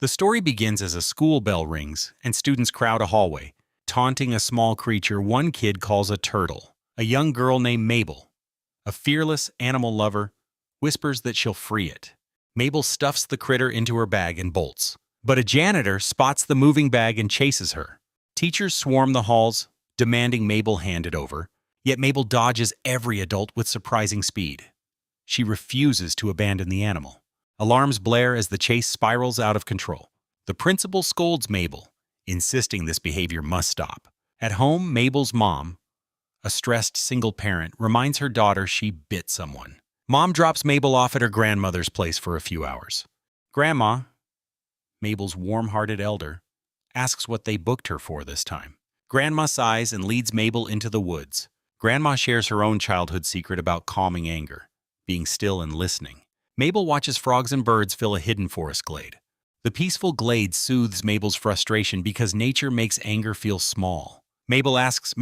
The story begins as a school bell rings and students crowd a hallway, taunting a small creature one kid calls a turtle. A young girl named Mabel, a fearless animal lover, whispers that she'll free it. Mabel stuffs the critter into her bag and bolts. But a janitor spots the moving bag and chases her. Teachers swarm the halls, demanding Mabel hand it over, yet Mabel dodges every adult with surprising speed. She refuses to abandon the animal. Alarms blare as the chase spirals out of control. The principal scolds Mabel, insisting this behavior must stop. At home, Mabel's mom, a stressed single parent, reminds her daughter she bit someone. Mom drops Mabel off at her grandmother's place for a few hours. Grandma, Mabel's warm-hearted elder, asks what they booked her for this time. Grandma sighs and leads Mabel into the woods. Grandma shares her own childhood secret about calming anger, being still and listening. Mabel watches frogs and birds fill a hidden forest glade. The peaceful glade soothes Mabel's frustration because nature makes anger feel small. Mabel asks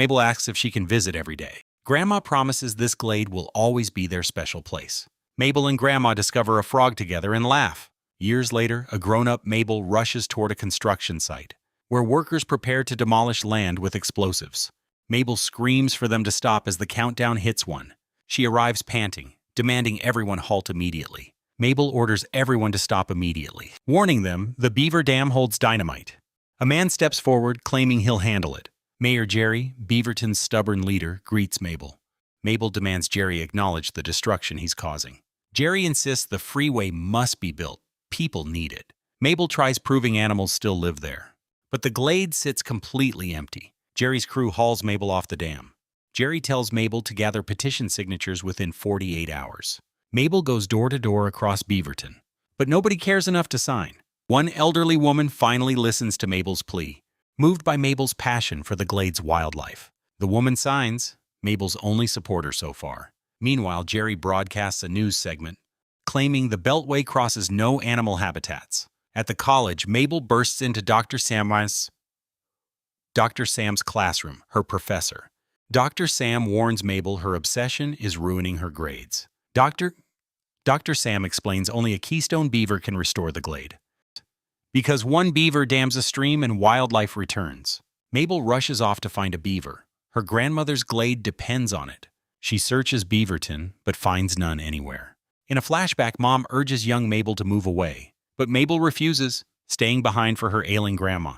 if she can visit every day. Grandma promises this glade will always be their special place. Mabel and Grandma discover a frog together and laugh. Years later, a grown-up Mabel rushes toward a construction site, where workers prepare to demolish land with explosives. Mabel screams for them to stop as the countdown hits 1. She arrives panting, demanding everyone halt immediately. Mabel orders everyone to stop immediately, warning them the beaver dam holds dynamite. A man steps forward, claiming he'll handle it. Mayor Jerry, Beaverton's stubborn leader, greets Mabel. Mabel demands Jerry acknowledge the destruction he's causing. Jerry insists the freeway must be built. People need it. Mabel tries proving animals still live there. But the glade sits completely empty. Jerry's crew hauls Mabel off the dam. Jerry tells Mabel to gather petition signatures within 48 hours. Mabel goes door to door across Beaverton, but nobody cares enough to sign. One elderly woman finally listens to Mabel's plea, moved by Mabel's passion for the glade's wildlife. The woman signs, Mabel's only supporter so far. Meanwhile, Jerry broadcasts a news segment, claiming the Beltway crosses no animal habitats. At the college, Mabel bursts into Dr. Sam's classroom, her professor. Dr. Sam warns Mabel her obsession is ruining her grades. Dr. Sam explains only a keystone beaver can restore the glade. Because one beaver dams a stream and wildlife returns. Mabel rushes off to find a beaver. Her grandmother's glade depends on it. She searches Beaverton, but finds none anywhere. In a flashback, Mom urges young Mabel to move away, but Mabel refuses, staying behind for her ailing grandma.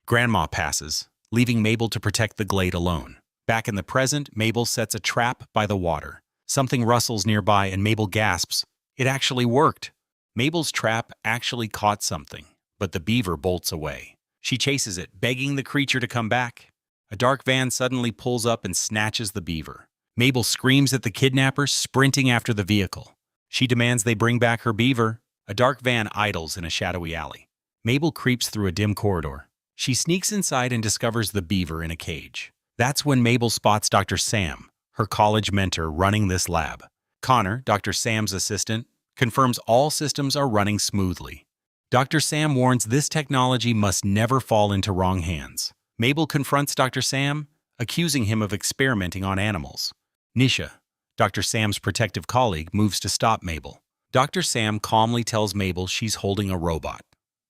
Grandma passes, leaving Mabel to protect the glade alone. Back in the present, Mabel sets a trap by the water. Something rustles nearby and Mabel gasps. It actually worked. Mabel's trap actually caught something, but the beaver bolts away. She chases it, begging the creature to come back. A dark van suddenly pulls up and snatches the beaver. Mabel screams at the kidnappers, sprinting after the vehicle. She demands they bring back her beaver. A dark van idles in a shadowy alley. Mabel creeps through a dim corridor. She sneaks inside and discovers the beaver in a cage. That's when Mabel spots Dr. Sam, her college mentor, running this lab. Connor, Dr. Sam's assistant, confirms all systems are running smoothly. Dr. Sam warns this technology must never fall into wrong hands. Mabel confronts Dr. Sam, accusing him of experimenting on animals. Nisha, Dr. Sam's protective colleague, moves to stop Mabel. Dr. Sam calmly tells Mabel she's holding a robot,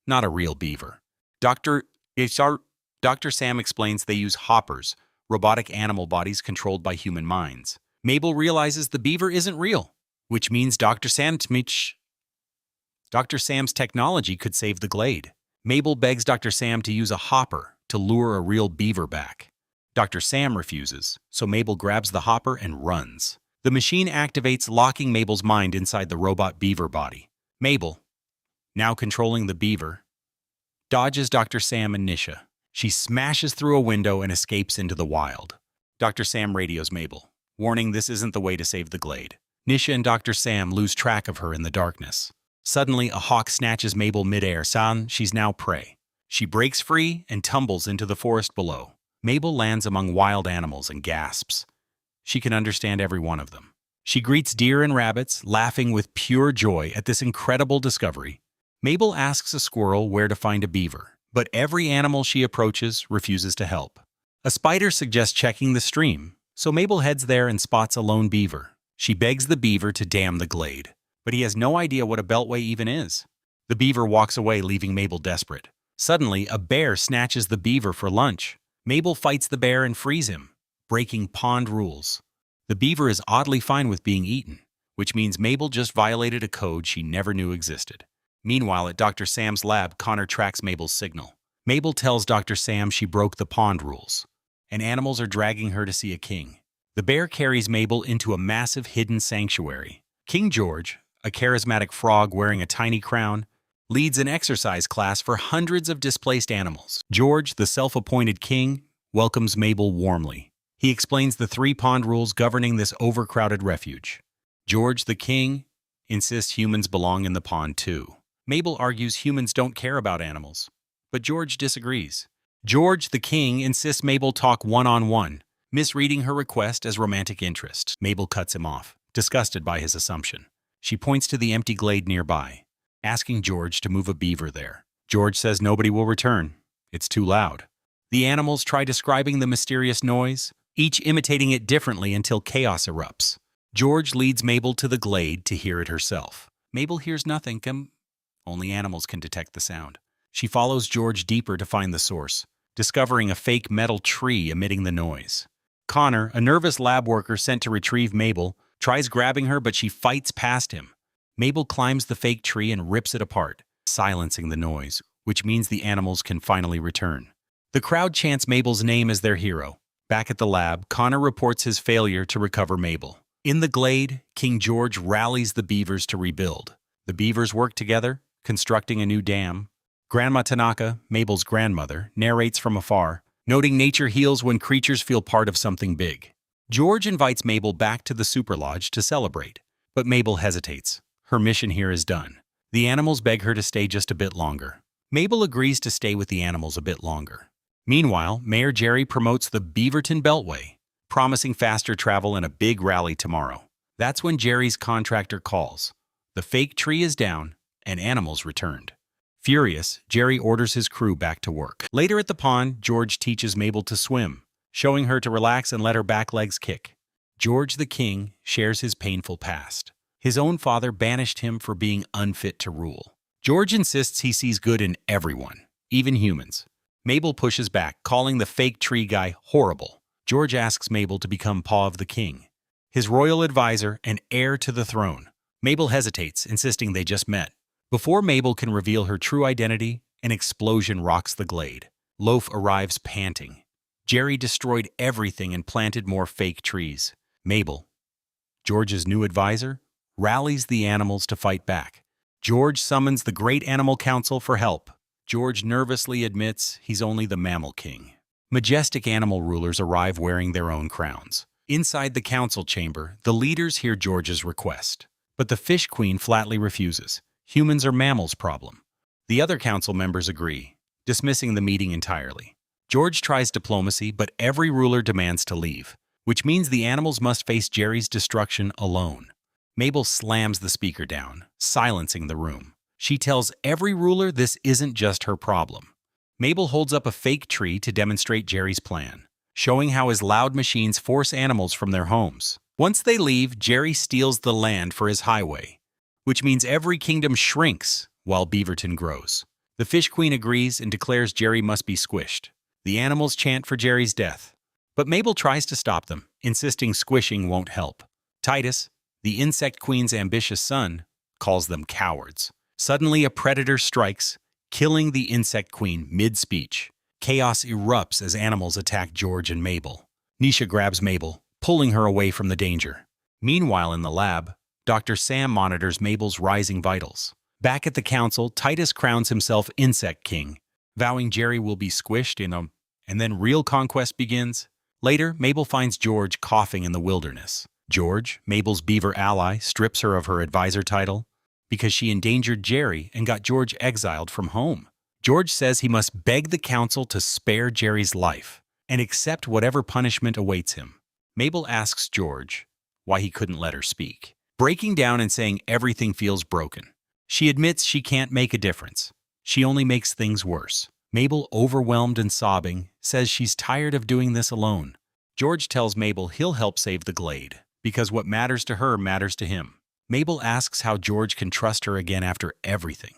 not a real beaver. Dr. Sam explains they use hoppers, robotic animal bodies controlled by human minds. Mabel realizes the beaver isn't real, which means Dr. Sam's technology could save the glade. Mabel begs Dr. Sam to use a hopper to lure a real beaver back. Dr. Sam refuses, so Mabel grabs the hopper and runs. The machine activates, locking Mabel's mind inside the robot beaver body. Mabel, now controlling the beaver, dodges Dr. Sam and Nisha. She smashes through a window and escapes into the wild. Dr. Sam radios Mabel, warning this isn't the way to save the glade. Nisha and Dr. Sam lose track of her in the darkness. Suddenly, a hawk snatches Mabel midair. She's now prey. She breaks free and tumbles into the forest below. Mabel lands among wild animals and gasps. She can understand every one of them. She greets deer and rabbits, laughing with pure joy at this incredible discovery. Mabel asks a squirrel where to find a beaver, but every animal she approaches refuses to help. A spider suggests checking the stream, so Mabel heads there and spots a lone beaver. She begs the beaver to dam the glade, but he has no idea what a beltway even is. The beaver walks away, leaving Mabel desperate. Suddenly, a bear snatches the beaver for lunch. Mabel fights the bear and frees him, breaking pond rules. The beaver is oddly fine with being eaten, which means Mabel just violated a code she never knew existed. Meanwhile, at Dr. Sam's lab, Connor tracks Mabel's signal. Mabel tells Dr. Sam she broke the pond rules, and animals are dragging her to see a king. The bear carries Mabel into a massive hidden sanctuary. King George, a charismatic frog wearing a tiny crown, leads an exercise class for hundreds of displaced animals. George, the self-appointed king, welcomes Mabel warmly. He explains the 3 pond rules governing this overcrowded refuge. George, the king, insists humans belong in the pond too. Mabel argues humans don't care about animals, but George disagrees. George, the king, insists Mabel talk one-on-one, misreading her request as romantic interest. Mabel cuts him off, disgusted by his assumption. She points to the empty glade nearby, asking George to move a beaver there. George says nobody will return. It's too loud. The animals try describing the mysterious noise, each imitating it differently until chaos erupts. George leads Mabel to the glade to hear it herself. Mabel hears nothing. Only animals can detect the sound. She follows George deeper to find the source, discovering a fake metal tree emitting the noise. Connor, a nervous lab worker sent to retrieve Mabel, tries grabbing her, but she fights past him. Mabel climbs the fake tree and rips it apart, silencing the noise, which means the animals can finally return. The crowd chants Mabel's name as their hero. Back at the lab, Connor reports his failure to recover Mabel. In the glade, King George rallies the beavers to rebuild. The beavers work together, constructing a new dam. Grandma Tanaka, Mabel's grandmother, narrates from afar, noting nature heals when creatures feel part of something big. George invites Mabel back to the super lodge to celebrate, but Mabel hesitates. Her mission here is done. The animals beg her to stay just a bit longer. Mabel agrees to stay with the animals a bit longer. Meanwhile, Mayor Jerry promotes the Beaverton Beltway, promising faster travel and a big rally tomorrow. That's when Jerry's contractor calls. The fake tree is down, and animals returned. Furious, Jerry orders his crew back to work. Later at the pond, George teaches Mabel to swim, showing her to relax and let her back legs kick. George the king shares his painful past. His own father banished him for being unfit to rule. George insists he sees good in everyone, even humans. Mabel pushes back, calling the fake tree guy horrible. George asks Mabel to become Paw of the King, his royal advisor and heir to the throne. Mabel hesitates, insisting they just met. Before Mabel can reveal her true identity, an explosion rocks the glade. Loaf arrives panting. Jerry destroyed everything and planted more fake trees. Mabel, George's new advisor, rallies the animals to fight back. George summons the Great Animal Council for help. George nervously admits he's only the mammal king. Majestic animal rulers arrive wearing their own crowns. Inside the council chamber, the leaders hear George's request. But the fish queen flatly refuses. Humans are mammals' problem. The other council members agree, dismissing the meeting entirely. George tries diplomacy, but every ruler demands to leave, which means the animals must face Jerry's destruction alone. Mabel slams the speaker down, silencing the room. She tells every ruler this isn't just her problem. Mabel holds up a fake tree to demonstrate Jerry's plan, showing how his loud machines force animals from their homes. Once they leave, Jerry steals the land for his highway, which means every kingdom shrinks while Beaverton grows. The Fish Queen agrees and declares Jerry must be squished. The animals chant for Jerry's death, but Mabel tries to stop them, insisting squishing won't help. Titus, the Insect Queen's ambitious son, calls them cowards. Suddenly, a predator strikes, killing the Insect Queen mid-speech. Chaos erupts as animals attack George and Mabel. Nisha grabs Mabel, pulling her away from the danger. Meanwhile, in the lab, Dr. Sam monitors Mabel's rising vitals. Back at the council, Titus crowns himself Insect King, vowing Jerry will be squished in a... And then real conquest begins. Later, Mabel finds George coughing in the wilderness. George, Mabel's beaver ally, strips her of her advisor title because she endangered Jerry and got George exiled from home. George says he must beg the council to spare Jerry's life and accept whatever punishment awaits him. Mabel asks George why he couldn't let her speak, breaking down and saying everything feels broken. She admits she can't make a difference. She only makes things worse. Mabel, overwhelmed and sobbing, says she's tired of doing this alone. George tells Mabel he'll help save the glade because what matters to her matters to him. Mabel asks how George can trust her again after everything,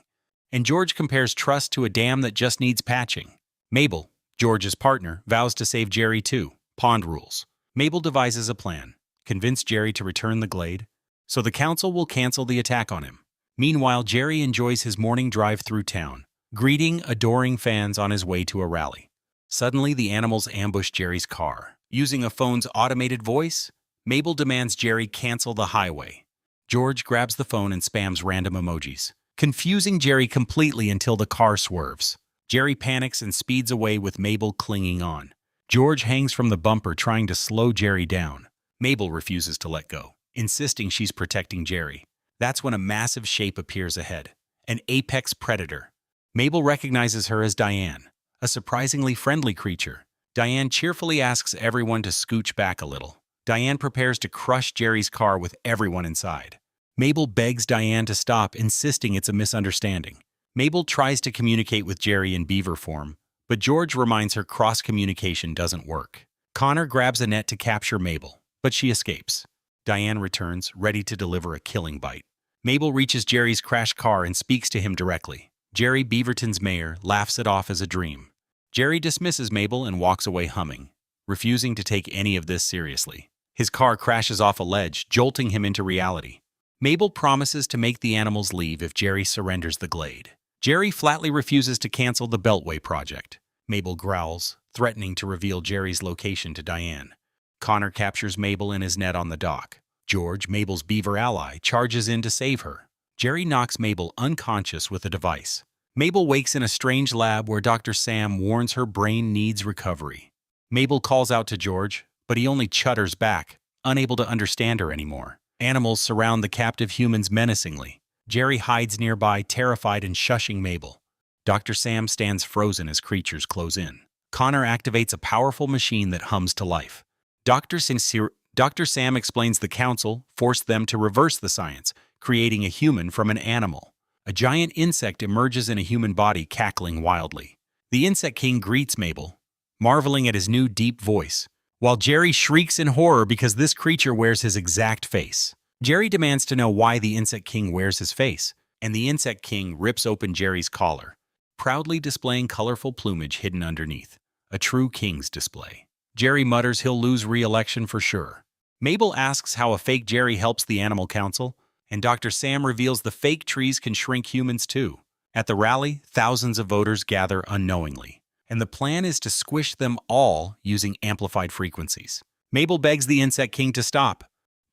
and George compares trust to a dam that just needs patching. Mabel, George's partner, vows to save Jerry too. Pond rules. Mabel devises a plan. Convince Jerry to return the glade, so the council will cancel the attack on him. Meanwhile, Jerry enjoys his morning drive through town, greeting adoring fans on his way to a rally. Suddenly, the animals ambush Jerry's car. Using a phone's automated voice, Mabel demands Jerry cancel the highway. George grabs the phone and spams random emojis, confusing Jerry completely until the car swerves. Jerry panics and speeds away with Mabel clinging on. George hangs from the bumper trying to slow Jerry down. Mabel refuses to let go, insisting she's protecting Jerry. That's when a massive shape appears ahead, an apex predator. Mabel recognizes her as Diane, a surprisingly friendly creature. Diane cheerfully asks everyone to scooch back a little. Diane prepares to crush Jerry's car with everyone inside. Mabel begs Diane to stop, insisting it's a misunderstanding. Mabel tries to communicate with Jerry in beaver form, but George reminds her cross-communication doesn't work. Connor grabs a net to capture Mabel, but she escapes. Diane returns, ready to deliver a killing bite. Mabel reaches Jerry's crashed car and speaks to him directly. Jerry, Beaverton's mayor, laughs it off as a dream. Jerry dismisses Mabel and walks away humming, refusing to take any of this seriously. His car crashes off a ledge, jolting him into reality. Mabel promises to make the animals leave if Jerry surrenders the glade. Jerry flatly refuses to cancel the Beltway project. Mabel growls, threatening to reveal Jerry's location to Diane. Connor captures Mabel in his net on the dock. George, Mabel's beaver ally, charges in to save her. Jerry knocks Mabel unconscious with a device. Mabel wakes in a strange lab where Dr. Sam warns her brain needs recovery. Mabel calls out to George, but he only chutters back, unable to understand her anymore. Animals surround the captive humans menacingly. Jerry hides nearby, terrified and shushing Mabel. Dr. Sam stands frozen as creatures close in. Connor activates a powerful machine that hums to life. Dr. Sam explains the council forced them to reverse the science, creating a human from an animal. A giant insect emerges in a human body, cackling wildly. The Insect King greets Mabel, marveling at his new deep voice, while Jerry shrieks in horror because this creature wears his exact face. Jerry demands to know why the Insect King wears his face, and the Insect King rips open Jerry's collar, proudly displaying colorful plumage hidden underneath. A true king's display. Jerry mutters he'll lose re-election for sure. Mabel asks how a fake Jerry helps the Animal Council, and Dr. Sam reveals the fake trees can shrink humans too. At the rally, thousands of voters gather unknowingly, and the plan is to squish them all using amplified frequencies. Mabel begs the Insect King to stop,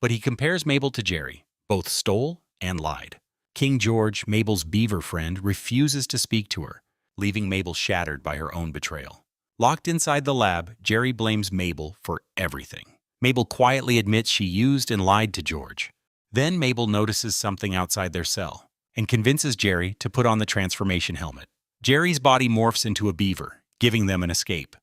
but he compares Mabel to Jerry, both stole and lied. King George, Mabel's beaver friend, refuses to speak to her, leaving Mabel shattered by her own betrayal. Locked inside the lab, Jerry blames Mabel for everything. Mabel quietly admits she used and lied to George. Then Mabel notices something outside their cell and convinces Jerry to put on the transformation helmet. Jerry's body morphs into a beaver, giving them an escape.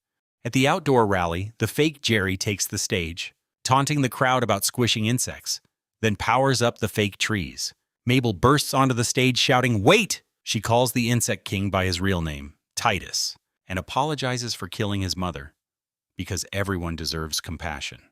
At the outdoor rally, the fake Jerry takes the stage, taunting the crowd about squishing insects, then powers up the fake trees. Mabel bursts onto the stage shouting, "Wait!" She calls the Insect King by his real name, Titus, and apologizes for killing his mother, because everyone deserves compassion.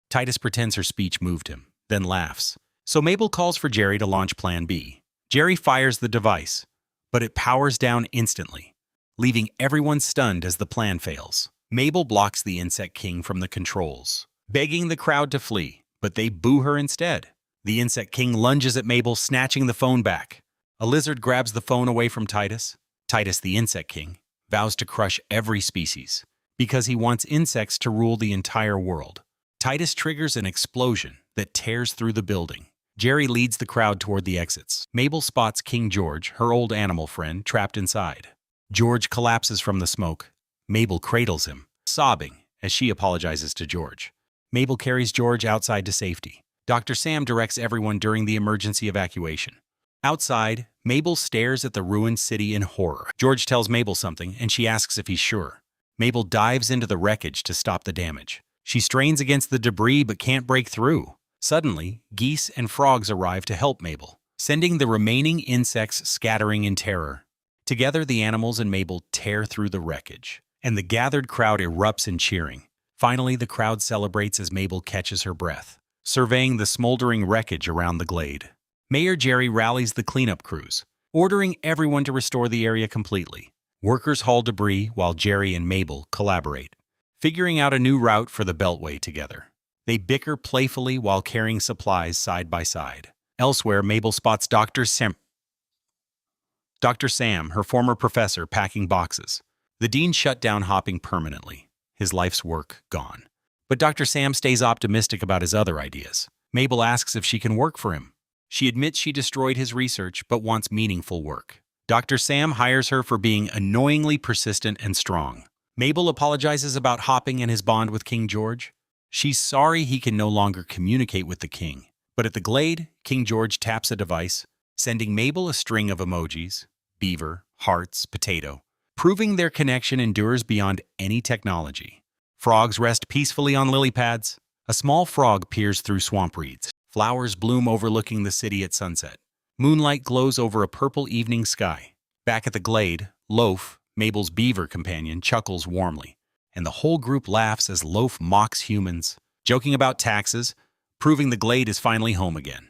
Titus pretends her speech moved him, then laughs. So Mabel calls for Jerry to launch Plan B. Jerry fires the device, but it powers down instantly, leaving everyone stunned as the plan fails. Mabel blocks the Insect King from the controls, begging the crowd to flee, but they boo her instead. The Insect King lunges at Mabel, snatching the phone back. A lizard grabs the phone away from Titus. Titus, the Insect King, vows to crush every species, because he wants insects to rule the entire world. Titus triggers an explosion that tears through the building. Jerry leads the crowd toward the exits. Mabel spots King George, her old animal friend, trapped inside. George collapses from the smoke. Mabel cradles him, sobbing, as she apologizes to George. Mabel carries George outside to safety. Dr. Sam directs everyone during the emergency evacuation. Outside, Mabel stares at the ruined city in horror. George tells Mabel something, and she asks if he's sure. Mabel dives into the wreckage to stop the damage. She strains against the debris but can't break through. Suddenly, geese and frogs arrive to help Mabel, sending the remaining insects scattering in terror. Together, the animals and Mabel tear through the wreckage, and the gathered crowd erupts in cheering. Finally, the crowd celebrates as Mabel catches her breath, surveying the smoldering wreckage around the glade. Mayor Jerry rallies the cleanup crews, ordering everyone to restore the area completely. Workers haul debris while Jerry and Mabel collaborate, figuring out a new route for the Beltway together. They bicker playfully while carrying supplies side by side. Elsewhere, Mabel spots Dr. Sam, her former professor, packing boxes. The dean shut down hopping permanently, his life's work gone. But Dr. Sam stays optimistic about his other ideas. Mabel asks if she can work for him. She admits she destroyed his research but wants meaningful work. Dr. Sam hires her for being annoyingly persistent and strong. Mabel apologizes about hopping and his bond with King George. She's sorry he can no longer communicate with the king. But at the glade, King George taps a device, sending Mabel a string of emojis: beaver, hearts, potato, proving their connection endures beyond any technology. Frogs rest peacefully on lily pads. A small frog peers through swamp reeds. Flowers bloom overlooking the city at sunset. Moonlight glows over a purple evening sky. Back at the glade, Loaf, Mabel's beaver companion, chuckles warmly, and the whole group laughs as Loaf mocks humans, joking about taxes, proving the glade is finally home again.